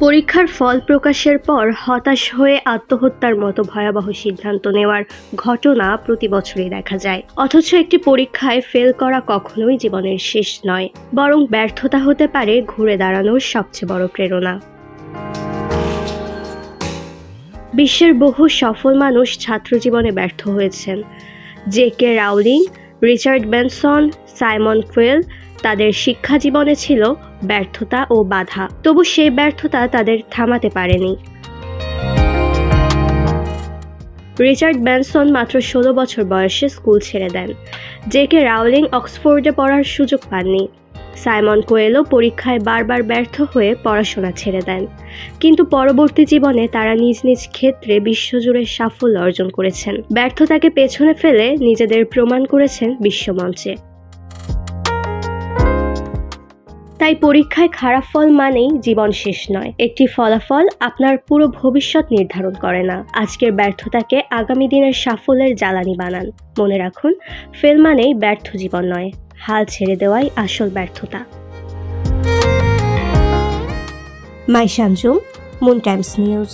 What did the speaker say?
পরীক্ষার ফল প্রকাশের পর হতাশ হয়ে আত্মহত্যার মতো ভয়াবহ সিদ্ধান্ত নেওয়ার ঘটনা প্রতি বছরই দেখা যায়। অথচ একটি পরীক্ষায় ফেল করা কখনোই জীবনের শেষ নয়, বরং ব্যর্থতা হতে পারে ঘুরে দাঁড়ানোর সবচেয়ে বড় প্রেরণা। বিশ্বের বহু সফল মানুষ ছাত্রজীবনে ব্যর্থ হয়েছেন। জে.কে. রাউলিং, রিচার্ড ব্রানসন, সাইমন কোয়েল, তাদের শিক্ষা জীবনে ছিল ব্যর্থতা ও বাধা, তবু সেই ব্যর্থতা তাদের থামাতে পারেনি। রিচার্ড ব্রানসন মাত্র 16 বছর বয়সে স্কুল ছেড়ে দেন। জে.কে. রাউলিং অক্সফোর্ডে পড়ার সুযোগ পাননি। সাইমন কোয়েলও পরীক্ষায় বারবার ব্যর্থ হয়ে পড়াশোনা ছেড়ে দেন, কিন্তু পরবর্তী জীবনে তারা নিজ নিজ ক্ষেত্রে বিশ্বজুড়ে সাফল্য অর্জন করেছেন। ব্যর্থতাকে পেছনে ফেলে নিজেদের প্রমাণ করেছেন বিশ্বমঞ্চে। তাই পরীক্ষায় খারাপ ফল মানেই জীবন শেষ নয়। একটি ফলাফল আপনার পুরো ভবিষ্যৎ নির্ধারণ করে না। আজকের ব্যর্থতাকে আগামী দিনের সাফল্যের জ্বালানি বানান। মনে রাখুন, ফেল মানেই ব্যর্থ জীবন নয়, হাল ছেড়ে দেওয়াই আসল ব্যর্থতা। Maisha Anjum, moon Times news.